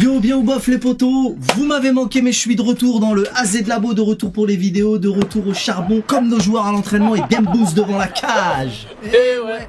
Yo, bien ou bof les potos, vous m'avez manqué mais je suis de retour dans le AZ Labo, de retour pour les vidéos, de retour au charbon comme nos joueurs à l'entraînement et bien boost devant la cage. Eh ouais.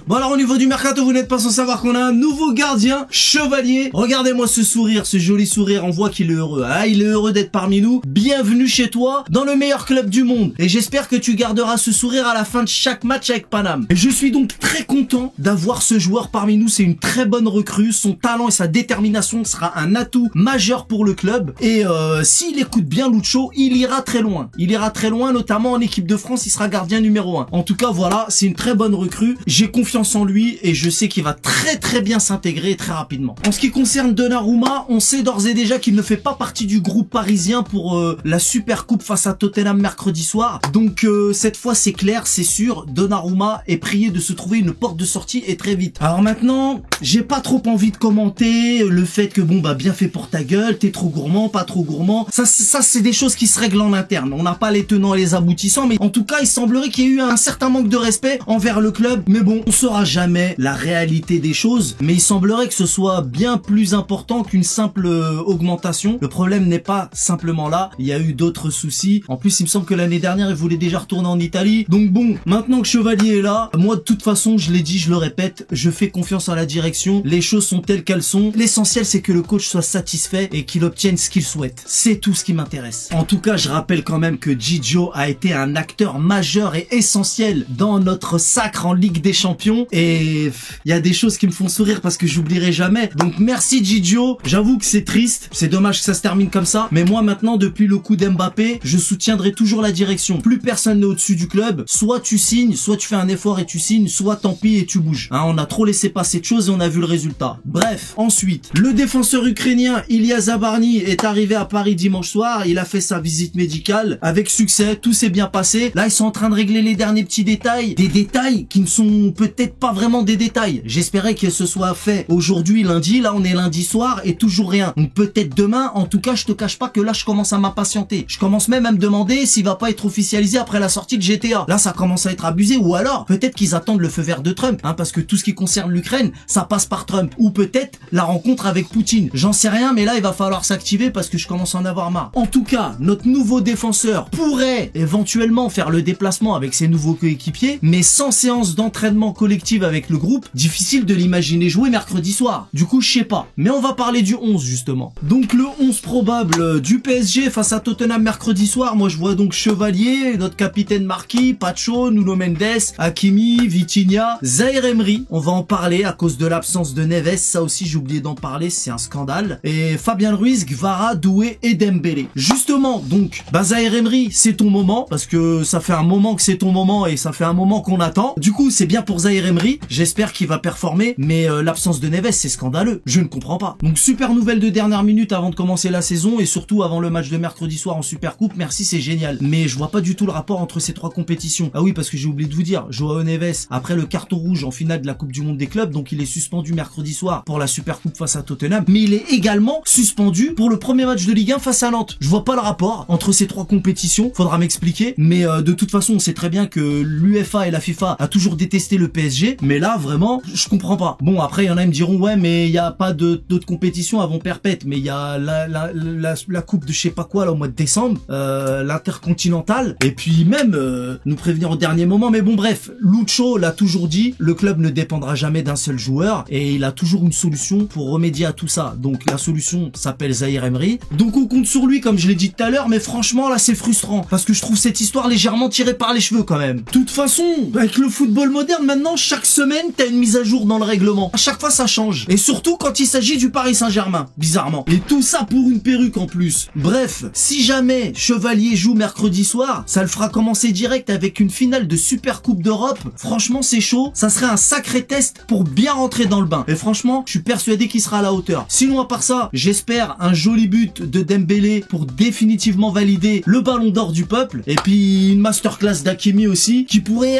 Bon alors au niveau du mercato, vous n'êtes pas sans savoir qu'on a un nouveau gardien, Chevalier. Regardez-moi ce sourire, ce joli sourire, on voit qu'il est heureux. Ah, il est heureux d'être parmi nous. Bienvenue chez toi, dans le meilleur club du monde. Et j'espère que tu garderas ce sourire à la fin de chaque match avec Paname. Et je suis donc très content d'avoir ce joueur parmi nous. C'est une très bonne recrue. Son talent et sa détermination sera un atout majeur pour le club. Et s'il écoute bien Lucho, il ira très loin. Il ira très loin, notamment en équipe de France, il sera gardien numéro 1. En tout cas, voilà, c'est une très bonne recrue. J'ai confiance en lui et je sais qu'il va très bien s'intégrer très rapidement. En ce qui concerne Donnarumma, on sait d'ores et déjà qu'il ne fait pas partie du groupe parisien pour la Super Coupe face à Tottenham mercredi soir. Donc cette fois c'est clair, c'est sûr, Donnarumma est prié de se trouver une porte de sortie et très vite. Alors maintenant, j'ai pas trop envie de commenter le fait que bon bah bien fait pour ta gueule, t'es trop gourmand, pas trop gourmand. Ça c'est des choses qui se règlent en interne. On n'a pas les tenants et les aboutissants, mais en tout cas il semblerait qu'il y ait eu un certain manque de respect envers le club. Mais bon, on saura jamais la réalité des choses, mais il semblerait que ce soit bien plus important qu'une simple augmentation. Le problème n'est pas simplement là, il y a eu d'autres soucis. En plus, il me semble que l'année dernière, il voulait déjà retourner en Italie. Donc bon, maintenant que Chevalier est là, moi de toute façon, je l'ai dit, je le répète, je fais confiance à la direction. Les choses sont telles qu'elles sont. L'essentiel, c'est que le coach soit satisfait et qu'il obtienne ce qu'il souhaite. C'est tout ce qui m'intéresse. En tout cas, je rappelle quand même que Gigio a été un acteur majeur et essentiel dans notre sacre en Ligue des Champions. Et il y a des choses qui me font sourire parce que j'oublierai jamais. Donc merci Gigio. J'avoue que c'est triste, c'est dommage que ça se termine comme ça. Mais moi maintenant, depuis le coup d'Mbappé, je soutiendrai toujours la direction. Plus personne n'est au-dessus du club. Soit tu signes, soit tu fais un effort et tu signes, soit tant pis et tu bouges. Hein, on a trop laissé passer de choses et on a vu le résultat. Bref, ensuite, le défenseur ukrainien Ilya Zabarny est arrivé à Paris dimanche soir. Il a fait sa visite médicale avec succès. Tout s'est bien passé. Là, ils sont en train de régler les derniers petits détails. Des détails qui ne sont peut-être pas vraiment des détails. J'espérais que ce soit fait aujourd'hui lundi. Là on est lundi soir et toujours rien. Donc peut-être demain. En tout cas je te cache pas que là je commence à m'impatienter. Je commence même à me demander s'il va pas être officialisé après la sortie de GTA. Là ça commence à être abusé. Ou alors peut-être qu'ils attendent le feu vert de Trump, hein, parce que tout ce qui concerne l'Ukraine ça passe par Trump. Ou peut-être la rencontre avec Poutine. J'en sais rien, mais là il va falloir s'activer parce que je commence à en avoir marre. En tout cas notre nouveau défenseur pourrait éventuellement faire le déplacement avec ses nouveaux coéquipiers, mais sans séance d'entraînement collective avec le groupe, difficile de l'imaginer jouer mercredi soir. Du coup, je sais pas. Mais on va parler du 11 justement. Donc le 11 probable du PSG face à Tottenham mercredi soir. Moi, je vois donc Chevalier, notre capitaine marquis, Pacho, Nuno Mendes, Hakimi, Vitinha, Zaïre Emery. On va en parler à cause de l'absence de Neves. Ça aussi, j'ai oublié d'en parler. C'est un scandale. Et Fabien Ruiz, Gvara, Doué et Dembélé. Justement, donc, Zaïre Emery, c'est ton moment parce que ça fait un moment que c'est ton moment et ça fait un moment qu'on attend. Du coup, c'est bien pour Zaïre Emery. J'espère qu'il va performer, mais l'absence de Neves, c'est scandaleux. Je ne comprends pas. Donc super nouvelle de dernière minute avant de commencer la saison et surtout avant le match de mercredi soir en Super Coupe. Merci, c'est génial. Mais je vois pas du tout le rapport entre ces trois compétitions. Ah oui, parce que j'ai oublié de vous dire, Joao Neves, après le carton rouge en finale de la Coupe du Monde des clubs, donc il est suspendu mercredi soir pour la Super Coupe face à Tottenham, mais il est également suspendu pour le premier match de Ligue 1 face à Nantes. Je vois pas le rapport entre ces trois compétitions. Faudra m'expliquer. Mais de toute façon, on sait très bien que l'UEFA et la FIFA a toujours détesté le PSG, mais là vraiment je comprends pas. Bon après il y en a qui me diront ouais mais il y a pas d'autres compétitions avant perpète, mais il y a la coupe de je sais pas quoi là au mois de décembre, l'intercontinental, et puis même nous prévenir au dernier moment. Mais bon bref, Lucho l'a toujours dit, le club ne dépendra jamais d'un seul joueur et il a toujours une solution pour remédier à tout ça. Donc la solution s'appelle Zaïre Emery. Donc on compte sur lui comme je l'ai dit tout à l'heure, mais franchement là c'est frustrant parce que je trouve cette histoire légèrement tirée par les cheveux quand même. De toute façon, avec le football moderne maintenant, chaque semaine t'as une mise à jour dans le règlement. À chaque fois ça change. Et surtout quand il s'agit du Paris Saint-Germain, bizarrement. Et tout ça pour une perruque en plus. Bref, si jamais Chevalier joue mercredi soir, ça le fera commencer direct avec une finale de Super Coupe d'Europe. Franchement c'est chaud. Ça serait un sacré test pour bien rentrer dans le bain. Et franchement, je suis persuadé qu'il sera à la hauteur. Sinon à part ça, j'espère un joli but de Dembélé pour définitivement valider le ballon d'or du peuple. Et puis une masterclass d'Hakimi aussi, qui pourrait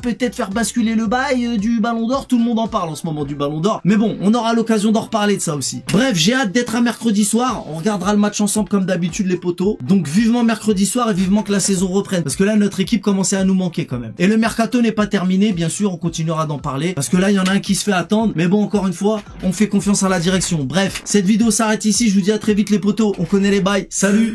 peut-être faire basculer le le bail du Ballon d'Or, tout le monde en parle en ce moment du Ballon d'Or. Mais bon, on aura l'occasion d'en reparler de ça aussi. Bref, j'ai hâte d'être à mercredi soir. On regardera le match ensemble comme d'habitude les potos. Donc vivement mercredi soir et vivement que la saison reprenne. Parce que là, notre équipe commençait à nous manquer quand même. Et le mercato n'est pas terminé, bien sûr, on continuera d'en parler. Parce que là, il y en a un qui se fait attendre. Mais bon, encore une fois, on fait confiance à la direction. Bref, cette vidéo s'arrête ici. Je vous dis à très vite les potos. On connaît les bails. Salut!